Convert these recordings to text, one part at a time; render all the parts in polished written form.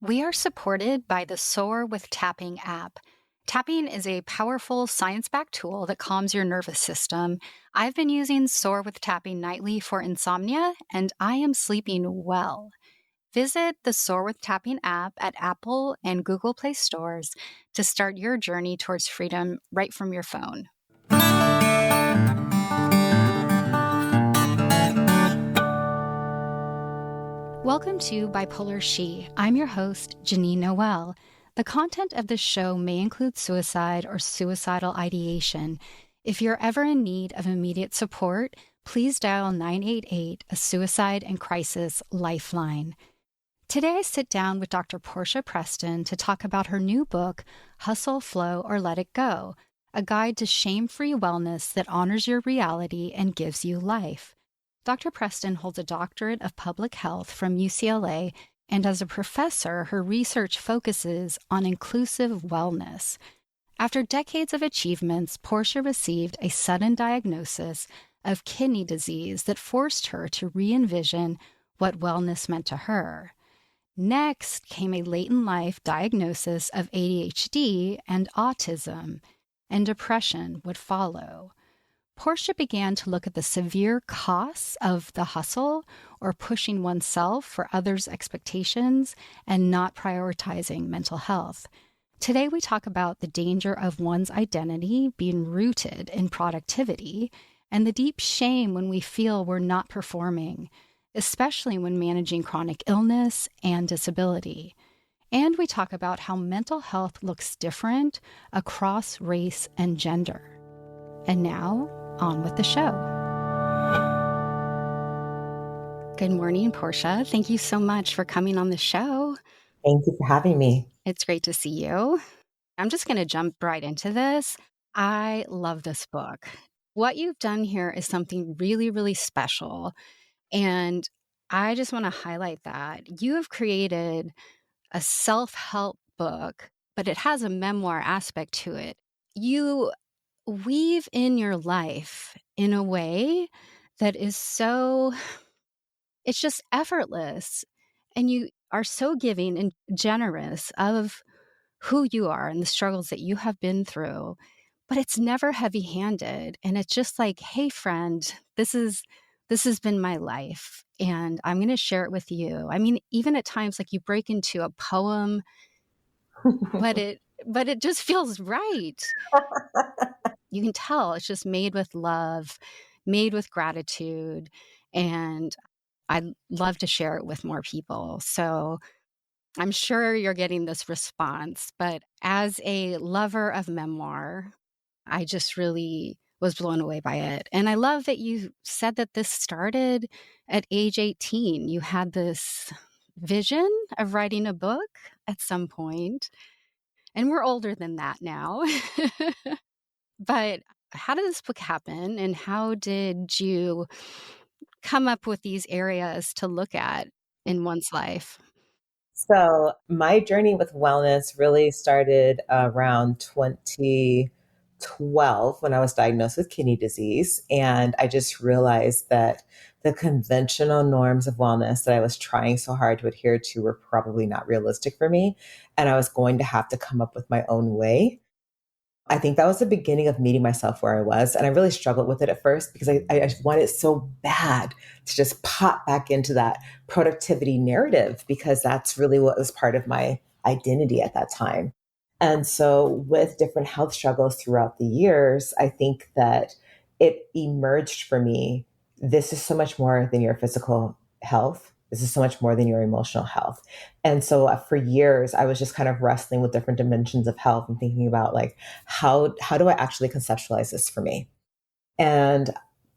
We are supported by the Soar with Tapping app. Tapping is a powerful science backed tool that calms your nervous system. I've been using Soar with Tapping nightly for insomnia, and I am sleeping well. Visit the Soar with Tapping app at Apple and Google Play stores to start your journey towards freedom right from your phone. Welcome to Bipolar She. I'm your host, Janine Noel. The content of this show may include suicide or suicidal ideation. If you're ever in need of immediate support, please dial 988, a suicide and crisis lifeline. Today I sit down with Dr. Portia Preston to talk about her new book, Hustle, Flow, or Let It Go, a guide to shame-free wellness that honors your reality and gives you life. Dr. Preston holds a doctorate of public health from UCLA, and as a professor, her research focuses on inclusive wellness. After decades of achievements, Portia received a sudden diagnosis of kidney disease that forced her to re-envision what wellness meant to her. Next came a late-in-life diagnosis of ADHD and autism, and depression would follow. Portia began to look at the severe costs of the hustle or pushing oneself for others' expectations and not prioritizing mental health. Today, we talk about the danger of one's identity being rooted in productivity and the deep shame when we feel we're not performing, especially when managing chronic illness and disability. And we talk about how mental health looks different across race and gender. And now, on with the show. Good morning, Portia. Thank you so much for coming on the show. Thank you for having me. It's great to see you. I'm just going to jump right into this. I love this book. What you've done here is something really, really special. And I just want to highlight that. You have created a self-help book, but it has a memoir aspect to it. You weave in your life in a way that is it's just effortless. And you are so giving and generous of who you are and the struggles that you have been through, but it's never heavy-handed. And it's just like, hey, friend, this has been my life and I'm going to share it with you. I mean, even at times, like you break into a poem, but it just feels right. You can tell it's just made with love, made with gratitude, and I'd love to share it with more people. So I'm sure you're getting this response, but as a lover of memoir, I just really was blown away by it. And I love that you said that this started at age 18. You had this vision of writing a book at some point, and we're older than that now. But how did this book happen, and how did you come up with these areas to look at in one's life? So, my journey with wellness really started around 2012 when I was diagnosed with kidney disease. And I just realized that the conventional norms of wellness that I was trying so hard to adhere to were probably not realistic for me. And I was going to have to come up with my own way. I think that was the beginning of meeting myself where I was. And I really struggled with it at first because I wanted so bad to just pop back into that productivity narrative because that's really what was part of my identity at that time. And so, with different health struggles throughout the years, I think that it emerged for me this is so much more than your physical health. This is so much more than your emotional health. And so for years, I was just kind of wrestling with different dimensions of health and thinking about like, how do I actually conceptualize this for me? And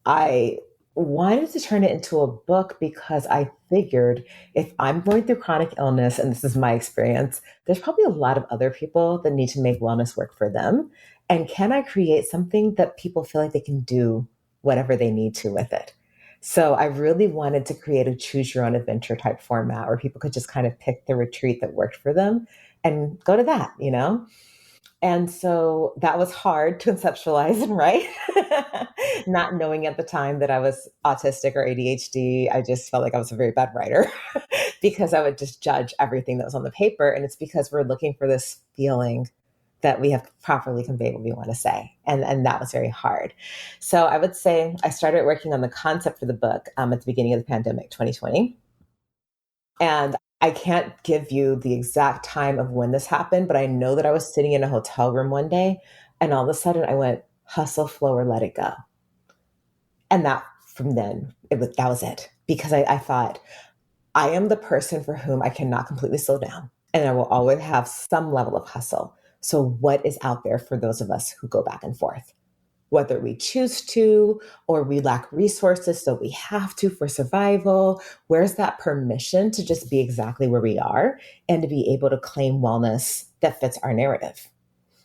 I wanted to turn it into a book because I figured if I'm going through chronic illness, and this is my experience, there's probably a lot of other people that need to make wellness work for them. And can I create something that people feel like they can do whatever they need to with it? So I really wanted to create a choose your own adventure type format where people could just kind of pick the retreat that worked for them and go to that, you know? And so that was hard to conceptualize and write. Not knowing at the time that I was autistic or ADHD, I just felt like I was a very bad writer because I would just judge everything that was on the paper. And it's because we're looking for this feeling that we have to properly convey what we want to say. And that was very hard. So I would say I started working on the concept for the book at the beginning of the pandemic, 2020. And I can't give you the exact time of when this happened, but I know that I was sitting in a hotel room one day and all of a sudden I went, hustle, flow, or let it go. And that from then, that was it. Because I thought, I am the person for whom I cannot completely slow down. And I will always have some level of hustle. So, what is out there for those of us who go back and forth? Whether we choose to or we lack resources, so we have to for survival. Where's that permission to just be exactly where we are and to be able to claim wellness that fits our narrative?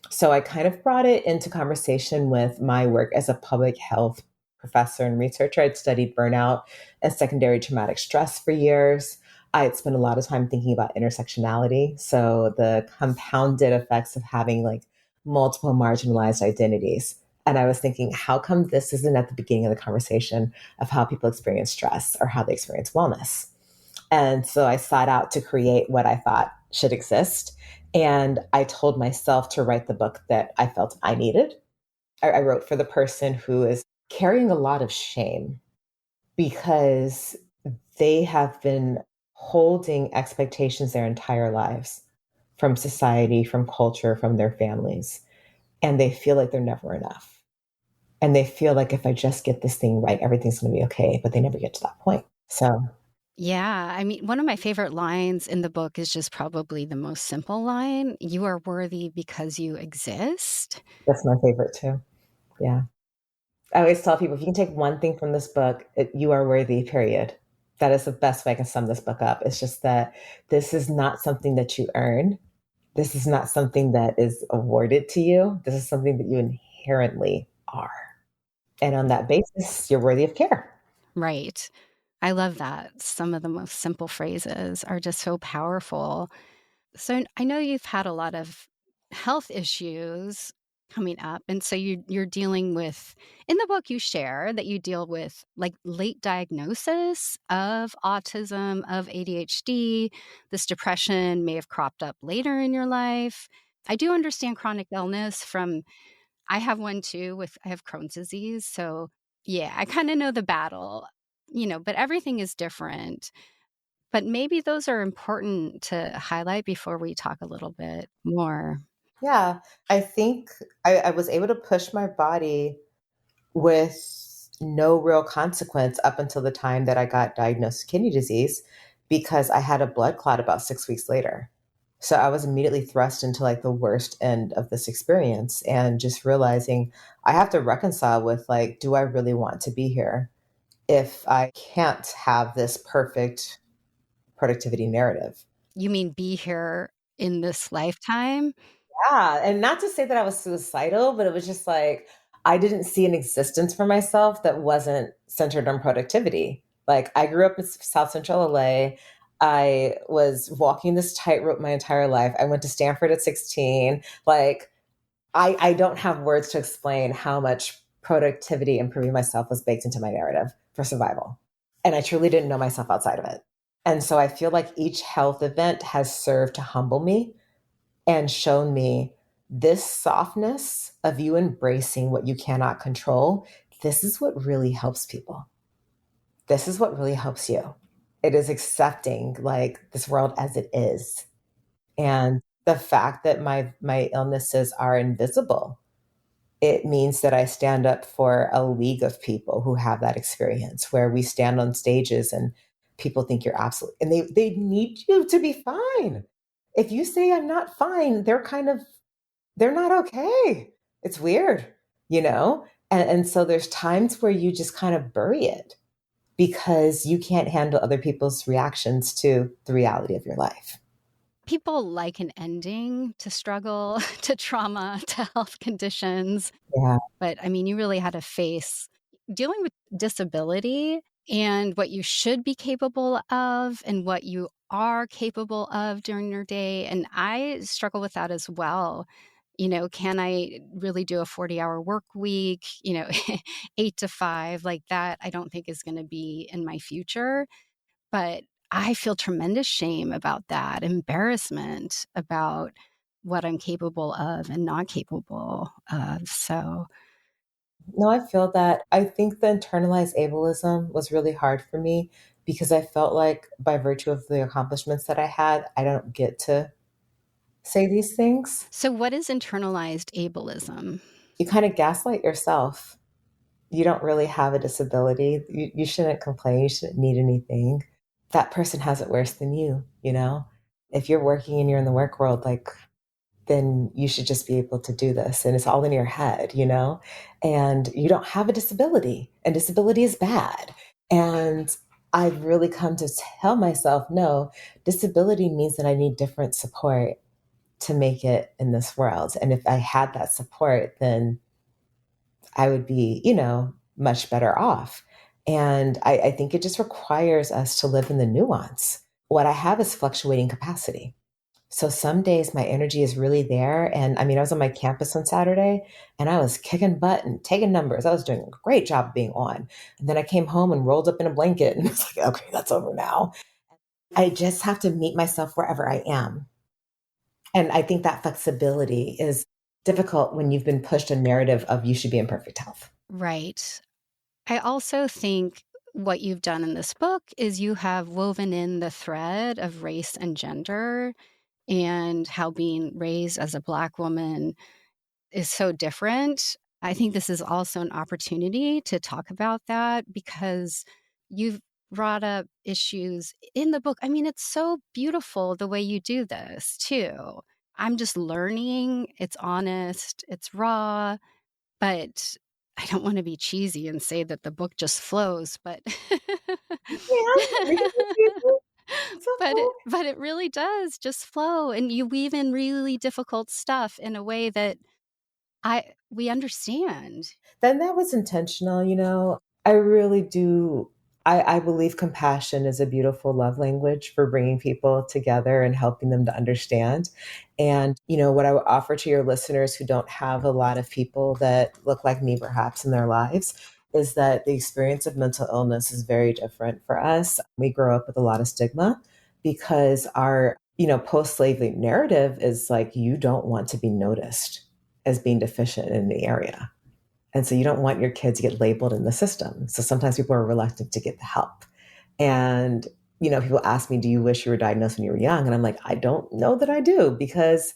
So I kind of brought it into conversation with my work as a public health professor and researcher. I'd studied burnout and secondary traumatic stress for years. I had spent a lot of time thinking about intersectionality. So the compounded effects of having like multiple marginalized identities. And I was thinking, how come this isn't at the beginning of the conversation of how people experience stress or how they experience wellness? And so I sought out to create what I thought should exist. And I told myself to write the book that I felt I needed. I wrote for the person who is carrying a lot of shame because they have been holding expectations their entire lives from society, from culture, from their families. And they feel like they're never enough. And they feel like if I just get this thing right, everything's going to be okay. But they never get to that point. So Yeah, I mean, one of my favorite lines in the book is just probably the most simple line, "You are worthy because you exist." that's my favorite too. Yeah. I always tell people if you can take one thing from this book, you are worthy, period. That is the best way I can sum this book up. It's just that this is not something that you earn. This is not something that is awarded to you. This is something that you inherently are. And on that basis, you're worthy of care. Right. I love that. Some of the most simple phrases are just so powerful. So I know you've had a lot of health issues coming up, and so you're dealing with in the book you share that you deal with like late diagnosis of autism, of ADHD. This depression may have cropped up later in your life. I do understand chronic illness from I have one too with I have Crohn's disease, so yeah, I kind of know the battle, but everything is different. But maybe those are important to highlight before we talk a little bit more. Yeah. I think I was able to push my body with no real consequence up until the time that I got diagnosed with kidney disease because I had a blood clot about 6 weeks later. So I was immediately thrust into like the worst end of this experience and just realizing I have to reconcile with like, do I really want to be here if I can't have this perfect productivity narrative? You mean be here in this lifetime? Yeah, and not to say that I was suicidal, but it was just like I didn't see an existence for myself that wasn't centered on productivity. Like I grew up in South Central LA. I was walking this tightrope my entire life. I went to Stanford at 16. Like I don't have words to explain how much productivity improving myself was baked into my narrative for survival. And I truly didn't know myself outside of it. And so I feel like each health event has served to humble me and shown me this softness of you embracing what you cannot control. This is what really helps people. This is what really helps you. It is accepting like this world as it is. And the fact that my illnesses are invisible, it means that I stand up for a league of people who have that experience where we stand on stages and people think you're absolutely and they need you to be fine. If you say I'm not fine, they're not okay. It's weird, you know? And so there's times where you just kind of bury it because you can't handle other people's reactions to the reality of your life. People like an ending to struggle, to trauma, to health conditions. Yeah. But I mean, you really had to face dealing with disability and what you should be capable of and what you are capable of during your day. And I struggle with that as well. Can I really do a 40-hour work week? 8 to 5, like that, I don't think is going to be in my future. But I feel tremendous shame about that, embarrassment about what I'm capable of and not capable of. So, No, I feel that. I think the internalized ableism was really hard for me because I felt like by virtue of the accomplishments that I had, I don't get to say these things. so what is internalized ableism? You kind of gaslight yourself. You don't really have a disability. You shouldn't complain. You shouldn't need anything. That person has it worse than you, you know? If you're working and you're in the work world, like, then you should just be able to do this. And it's all in your head, you know? And you don't have a disability, and disability is bad. And I've really come to tell myself, no, disability means that I need different support to make it in this world. And if I had that support, then I would be, much better off. And I think it just requires us to live in the nuance. What I have is fluctuating capacity. So some days my energy is really there. And I mean, I was on my campus on Saturday and I was kicking butt and taking numbers. I was doing a great job of being on. And then I came home and rolled up in a blanket and it's like, okay, that's over now. I just have to meet myself wherever I am. And I think that flexibility is difficult when you've been pushed a narrative of you should be in perfect health. Right. I also think what you've done in this book is you have woven in the thread of race and gender and how being raised as a Black woman is so different. I think this is also an opportunity to talk about that because you've brought up issues in the book. I mean, it's so beautiful the way you do this, too. I'm just learning. It's honest, it's raw, but I don't want to be cheesy and say that the book just flows, but Yeah, we can do it. It's okay. but it really does just flow, and you weave in really difficult stuff in a way that I we understand. Then that was intentional, you know. I really do. I believe compassion is a beautiful love language for bringing people together and helping them to understand. And, what I would offer to your listeners who don't have a lot of people that look like me, perhaps, in their lives, is that the experience of mental illness is very different for us. We grow up with a lot of stigma because our, post slavery narrative is like, you don't want to be noticed as being deficient in the area. And so you don't want your kids to get labeled in the system. So sometimes people are reluctant to get the help. And, people ask me, do you wish you were diagnosed when you were young? And I'm like, I don't know that I do because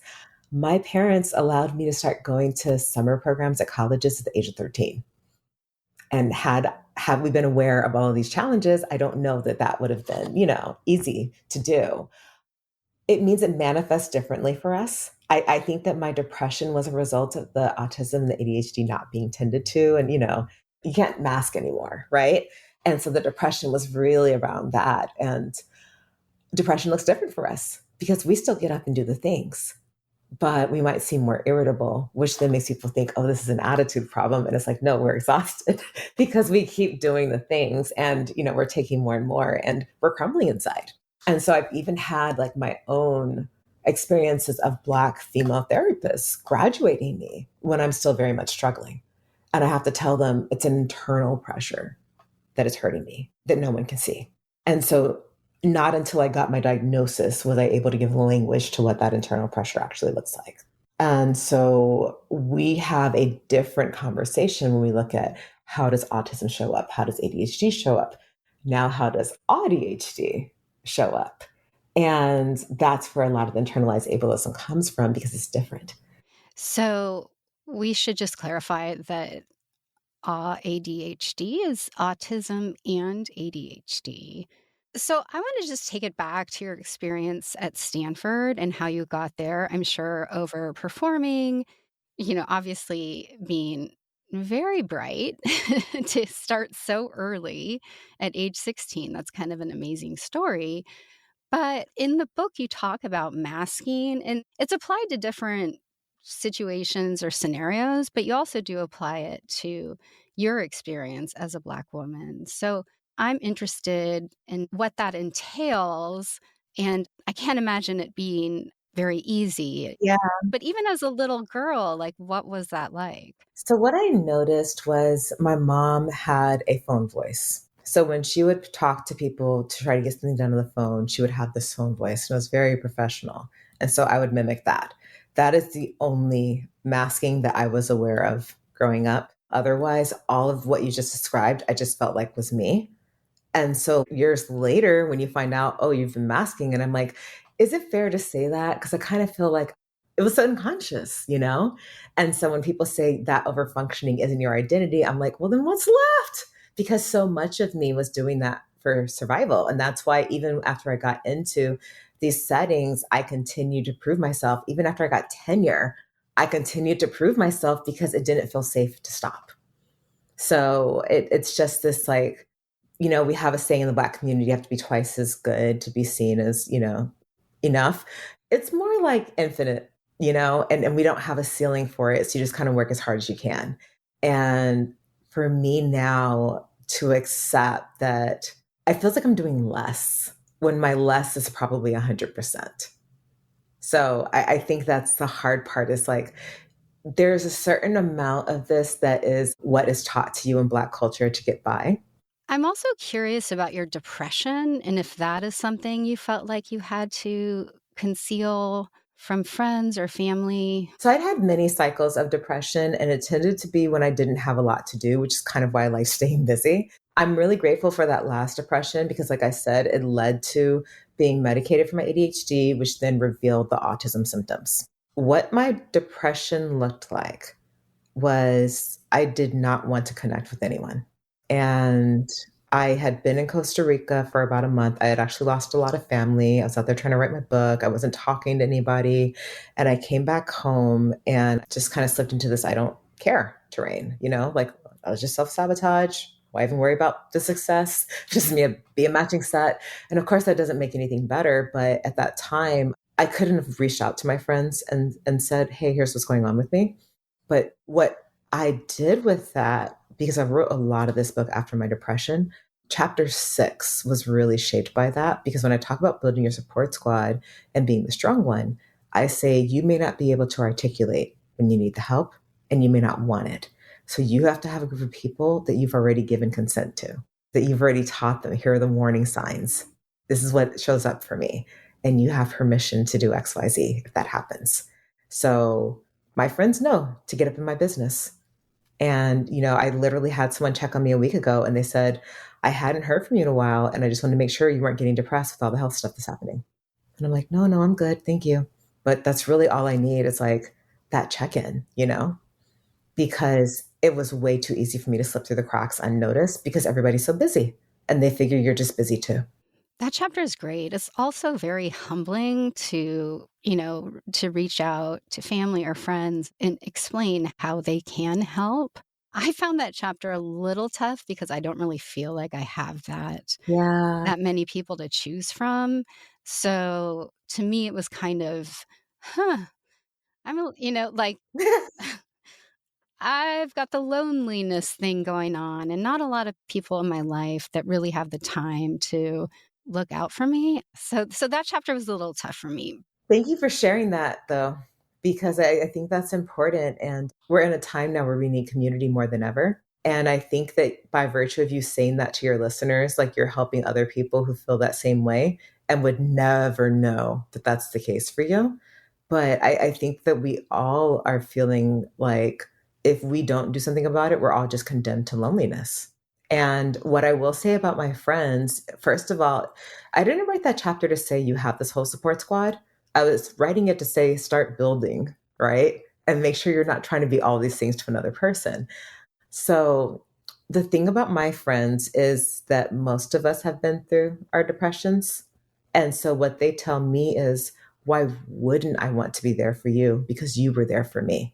my parents allowed me to start going to summer programs at colleges at the age of 13. And had we been aware of all of these challenges, I don't know that that would have been, easy to do. It means it manifests differently for us. I think that my depression was a result of the autism and the ADHD not being tended to. And, you can't mask anymore, right? And so the depression was really around that. And depression looks different for us because we still get up and do the things, but we might seem more irritable, which then makes people think, oh, this is an attitude problem. And it's like, no, we're exhausted because we keep doing the things and, we're taking more and more and we're crumbling inside. And so I've even had like my own experiences of Black female therapists graduating me when I'm still very much struggling. And I have to tell them it's an internal pressure that is hurting me that no one can see. And so not until I got my diagnosis was I able to give language to what that internal pressure actually looks like. And so we have a different conversation when we look at how does autism show up? How does ADHD show up? Now, how does ADHD show up? And that's where a lot of the internalized ableism comes from because it's different. So, we should just clarify that ADHD is autism and ADHD. So, I want to just take it back to your experience at Stanford and how you got there. I'm sure overperforming, obviously being very bright to start so early at age 16. That's kind of an amazing story. But in the book, you talk about masking, and it's applied to different situations or scenarios, but you also do apply it to your experience as a Black woman. So I'm interested in what that entails. And I can't imagine it being very easy. Yeah. But even as a little girl, like, what was that like? So what I noticed was my mom had a phone voice. So when she would talk to people to try to get something done on the phone, she would have this phone voice and it was very professional. And so I would mimic that. That is the only masking that I was aware of growing up. Otherwise, all of what you just described, I just felt like was me. And so years later, when you find out, oh, you've been masking, and I'm like, is it fair to say that? Because I kind of feel like it was unconscious, you know? And so when people say that overfunctioning isn't your identity, I'm like, well, then what's left? Because so much of me was doing that for survival. And that's why even after I got into these settings, I continued to prove myself. Even after I got tenure, I continued to prove myself because it didn't feel safe to stop. So it's just this like, we have a saying in the Black community, you have to be twice as good to be seen as, enough. It's more like infinite, and we don't have a ceiling for it. So you just kind of work as hard as you can. And for me now to accept that I feel like I'm doing less when my less is probably 100%. So I think that's the hard part is like, there's a certain amount of this that is what is taught to you in Black culture to get by. I'm also curious about your depression and if that is something you felt like you had to conceal from friends or family. So I'd had many cycles of depression, and it tended to be when I didn't have a lot to do, which is kind of why I like staying busy. I'm really grateful for that last depression because, like I said, it led to being medicated for my ADHD, which then revealed the autism symptoms. What my depression looked like was I did not want to connect with anyone. And I had been in Costa Rica for about a month. I had actually lost a lot of family. I was out there trying to write my book. I wasn't talking to anybody. And I came back home and just kind of slipped into this I don't care terrain, like I was just self sabotage. Why even worry about the success? Just be a matching set. And of course, that doesn't make anything better. But at that time, I couldn't have reached out to my friends and said, hey, here's what's going on with me. But what I did with that, because I wrote a lot of this book after my depression, chapter 6 was really shaped by that. Because when I talk about building your support squad and being the strong one, I say you may not be able to articulate when you need the help and you may not want it. So you have to have a group of people that you've already given consent to, that you've already taught them. Here are the warning signs. This is what shows up for me. And you have permission to do XYZ if that happens. So my friends know to get up in my business. And, I literally had someone check on me a week ago and they said, I hadn't heard from you in a while. And I just wanted to make sure you weren't getting depressed with all the health stuff that's happening. And I'm like, no, no, I'm good. Thank you. But that's really all I need is like that check in, because it was way too easy for me to slip through the cracks unnoticed because everybody's so busy and they figure you're just busy too. That chapter is great. It's also very humbling to reach out to family or friends and explain how they can help. I found that chapter a little tough because I don't really feel like I have Yeah. that many people to choose from. So to me, it was kind of, huh, like I've got the loneliness thing going on and not a lot of people in my life that really have the time to look out for me. So that chapter was a little tough for me. Thank you for sharing that, though, because I think that's important. And we're in a time now where we need community more than ever. And I think that by virtue of you saying that to your listeners, like you're helping other people who feel that same way and would never know that that's the case for you. But I think that we all are feeling like if we don't do something about it, we're all just condemned to loneliness. And what I will say about my friends, first of all, I didn't write that chapter to say you have this whole support squad. I was writing it to say start building, right? And make sure you're not trying to be all these things to another person. So the thing about my friends is that most of us have been through our depressions. And so what they tell me is, why wouldn't I want to be there for you? Because you were there for me.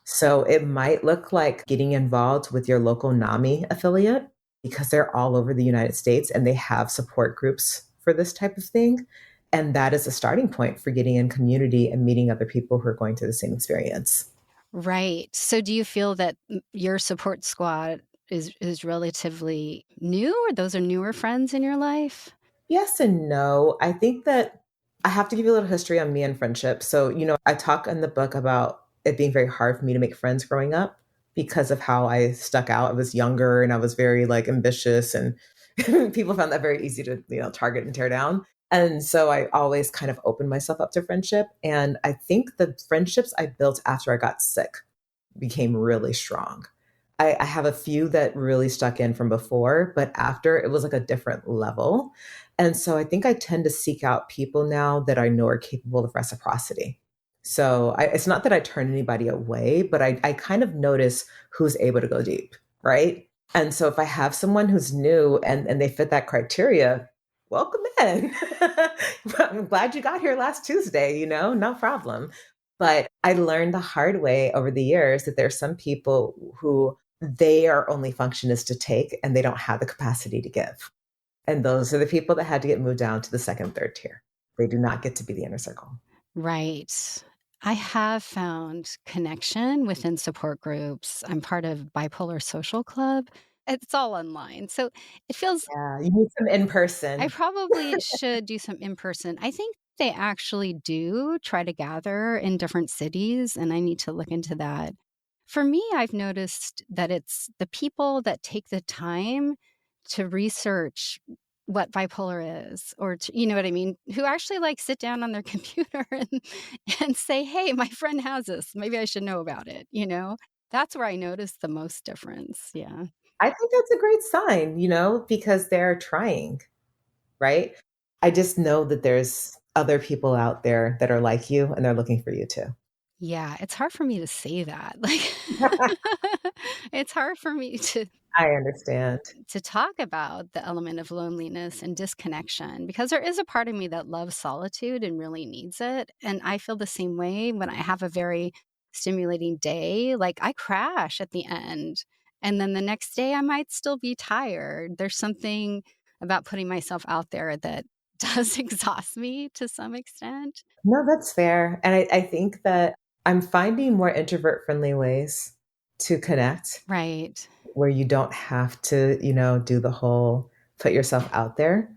So it might look like getting involved with your local NAMI affiliate because they're all over the United States and they have support groups for this type of thing. And that is a starting point for getting in community and meeting other people who are going through the same experience. Right. So do you feel that your support squad is relatively new or those are newer friends in your life? Yes and no. I think that I have to give you a little history on me and friendship. So, I talk in the book about it being very hard for me to make friends growing up because of how I stuck out. I was younger and I was very like ambitious, and people found that very easy to, target and tear down. And so I always kind of opened myself up to friendship. And I think the friendships I built after I got sick became really strong. I have a few that really stuck in from before, but after it was like a different level. And so I think I tend to seek out people now that I know are capable of reciprocity. So it's not that I turn anybody away, but I kind of notice who's able to go deep, right? And so if I have someone who's new and they fit that criteria, welcome in. I'm glad you got here last Tuesday, no problem. But I learned the hard way over the years that there's some people who their only function is to take and they don't have the capacity to give. And those are the people that had to get moved down to the second, third tier. They do not get to be the inner circle. Right. I have found connection within support groups. I'm part of Bipolar Social Club. It's all online. So it feels Yeah, you need some in I person. probably should do some in person. I think they actually do try to gather in different cities, and I need to look into that. For me, I've noticed that it's the people that take the time to research what bipolar is, or you know what I mean, who actually like sit down on their computer and say, "Hey, my friend has this. Maybe I should know about it." That's where I notice the most difference. Yeah. I think that's a great sign, because they're trying, right? I just know that there's other people out there that are like you and they're looking for you too. Yeah, it's hard for me to say that. Like, it's hard for me I understand. to talk about the element of loneliness and disconnection because there is a part of me that loves solitude and really needs it. And I feel the same way when I have a very stimulating day. Like, I crash at the end, and then the next day I might still be tired. There's something about putting myself out there that does exhaust me to some extent. No, that's fair. And I think that I'm finding more introvert friendly ways to connect Right, where you don't have to, do the whole put yourself out there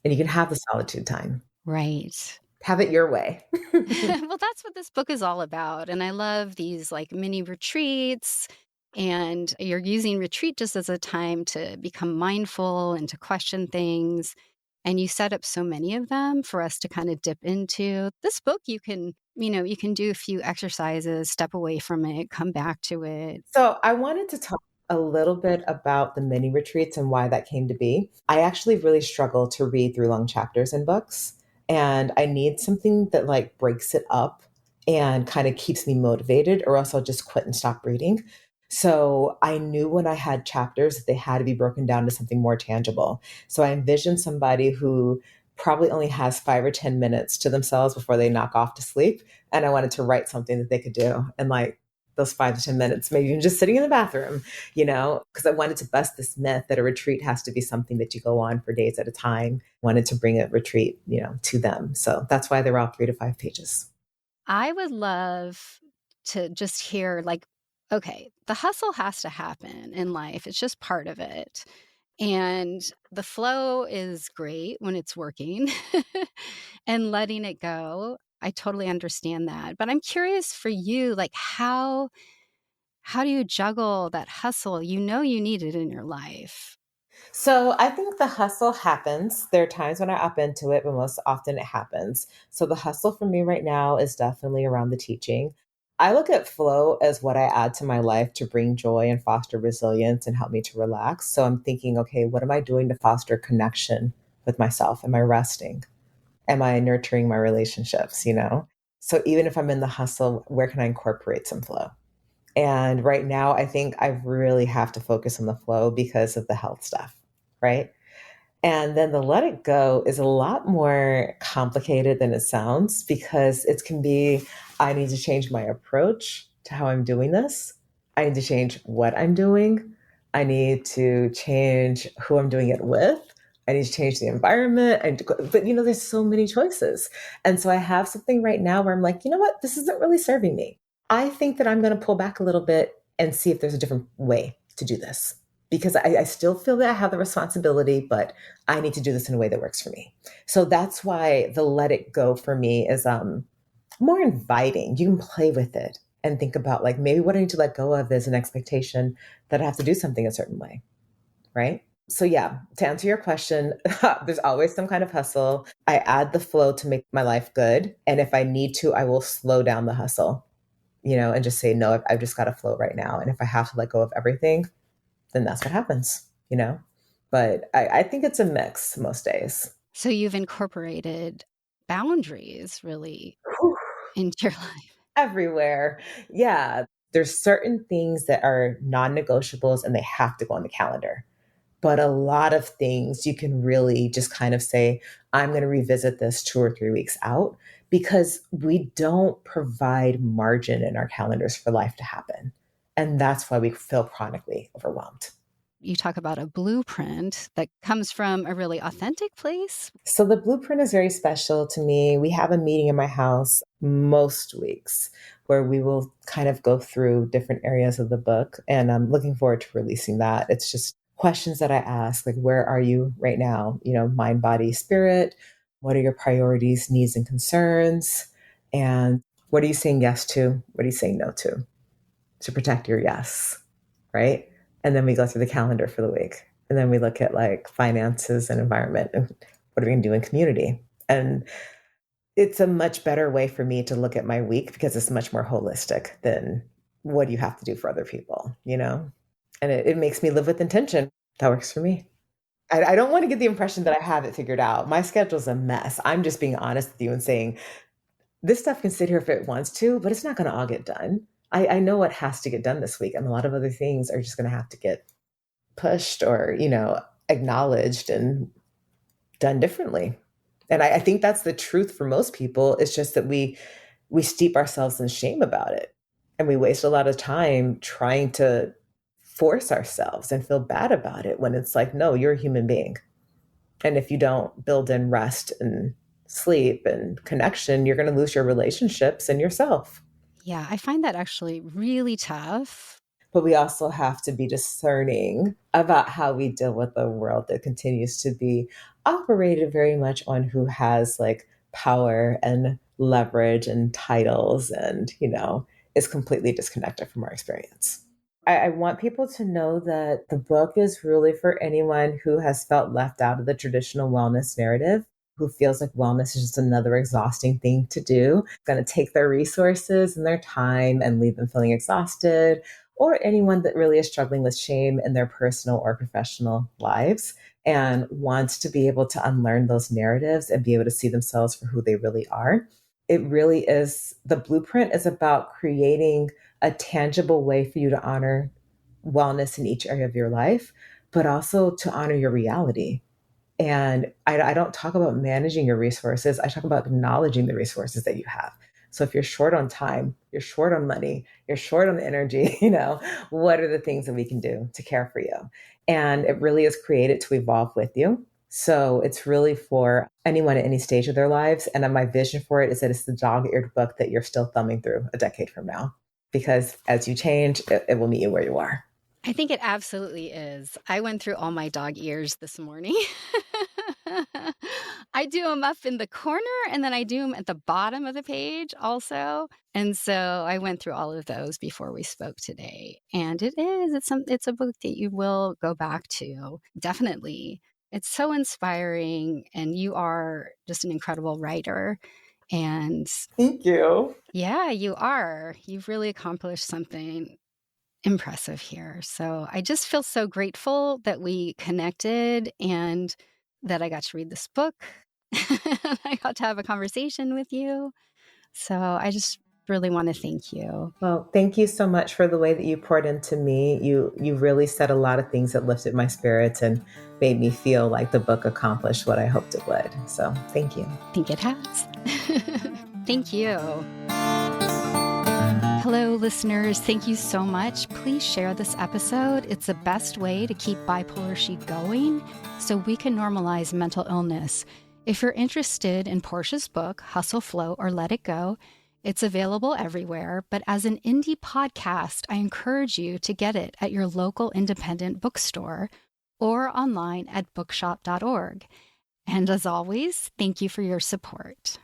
and you can have the solitude time. right. Have it your way. Well, that's what this book is all about. And I love these like mini retreats. And you're using retreat just as a time to become mindful and to question things. And you set up so many of them for us to kind of dip into. This book, you can do a few exercises, step away from it, come back to it. So I wanted to talk a little bit about the mini retreats and why that came to be. I actually really struggle to read through long chapters in books, and I need something that like breaks it up and kind of keeps me motivated, or else I'll just quit and stop reading. So I knew when I had chapters that they had to be broken down to something more tangible. So I envisioned somebody who probably only has 5 or 10 minutes to themselves before they knock off to sleep. And I wanted to write something that they could do. And like those 5 to 10 minutes, maybe even just sitting in the bathroom, because I wanted to bust this myth that a retreat has to be something that you go on for days at a time. Wanted to bring a retreat, to them. So that's why they're all 3 to 5 pages. I would love to just hear, like, okay, the hustle has to happen in life. It's just part of it. And the flow is great when it's working and letting it go. I totally understand that. But I'm curious for you, like how do you juggle that hustle? You know you need it in your life. So I think the hustle happens. There are times when I up into it, but most often it happens. So the hustle for me right now is definitely around the teaching. I look at flow as what I add to my life to bring joy and foster resilience and help me to relax. So I'm thinking, okay, what am I doing to foster connection with myself? Am I resting? Am I nurturing my relationships? So even if I'm in the hustle, where can I incorporate some flow? And right now, I think I really have to focus on the flow because of the health stuff, right? And then the let it go is a lot more complicated than it sounds because it can be I need to change my approach to how I'm doing this. I need to change what I'm doing. I need to change who I'm doing it with. I need to change the environment. But there's so many choices. And so I have something right now where I'm like, you know what? This isn't really serving me. I think that I'm going to pull back a little bit and see if there's a different way to do this. because I still feel that I have the responsibility, but I need to do this in a way that works for me. So that's why the let it go for me is more inviting. You can play with it and think about like maybe what I need to let go of is an expectation that I have to do something a certain way, right? So yeah, to answer your question, there's always some kind of hustle. I add the flow to make my life good, and if I need to, I will slow down the hustle, and just say no. I've just got to flow right now, and if I have to let go of everything, then that's what happens. But I think it's a mix most days. So you've incorporated boundaries really Whew. into your life. Everywhere. Yeah. There's certain things that are non negotiables and they have to go on the calendar. But a lot of things you can really just kind of say, I'm going to revisit this 2 or 3 weeks out because we don't provide margin in our calendars for life to happen. And that's why we feel chronically overwhelmed. You talk about a blueprint that comes from a really authentic place. So the blueprint is very special to me. We have a meeting in my house most weeks where we will kind of go through different areas of the book. And I'm looking forward to releasing that. It's just questions that I ask, like, where are you right now? Mind, body, spirit. What are your priorities, needs, and concerns? And what are you saying yes to? What are you saying no to protect your yes? Right. And then we go through the calendar for the week. And then we look at like finances and environment and what are we going to do in community? And it's a much better way for me to look at my week because it's much more holistic than what do you have to do for other people? And it makes me live with intention. That works for me. I don't want to get the impression that I have it figured out. My schedule's a mess. I'm just being honest with you and saying this stuff can sit here if it wants to, but it's not going to all get done. I know what has to get done this week, and a lot of other things are just going to have to get pushed or, acknowledged and done differently. And I think that's the truth for most people. It's just that we steep ourselves in shame about it. And we waste a lot of time trying to force ourselves and feel bad about it when it's like, no, you're a human being. And if you don't build in rest and sleep and connection, you're going to lose your relationships and yourself. Yeah, I find that actually really tough. But we also have to be discerning about how we deal with a world that continues to be operated very much on who has like power and leverage and titles and, is completely disconnected from our experience. I want people to know that the book is really for anyone who has felt left out of the traditional wellness narrative, who feels like wellness is just another exhausting thing to do. It's going to take their resources and their time and leave them feeling exhausted, or anyone that really is struggling with shame in their personal or professional lives and wants to be able to unlearn those narratives and be able to see themselves for who they really are. It really is, the blueprint is about creating a tangible way for you to honor wellness in each area of your life, but also to honor your reality. And I don't talk about managing your resources. I talk about acknowledging the resources that you have. So if you're short on time, you're short on money, you're short on energy, what are the things that we can do to care for you? And it really is created to evolve with you. So it's really for anyone at any stage of their lives. And then my vision for it is that it's the dog-eared book that you're still thumbing through a decade from now. Because as you change, it will meet you where you are. I think it absolutely is. I went through all my dog ears this morning. I do them up in the corner and then I do them at the bottom of the page also. And so I went through all of those before we spoke today. And it's a book that you will go back to. Definitely. It's so inspiring and you are just an incredible writer. And Thank you. yeah, you are. You've really accomplished something impressive here. So I just feel so grateful that we connected and that I got to read this book. I got to have a conversation with you. So I just really want to thank you. Well, thank you so much for the way that you poured into me. You really said a lot of things that lifted my spirits and made me feel like the book accomplished what I hoped it would. So thank you. I think it has. Thank you. Hello, listeners. Thank you so much. Please share this episode. It's the best way to keep Bipolar Chic going so we can normalize mental illness. If you're interested in Portia's book, Hustle, Flow, or Let It Go, It's available everywhere, but as an indie podcast, I encourage you to get it at your local independent bookstore or online at bookshop.org. And as always, thank you for your support.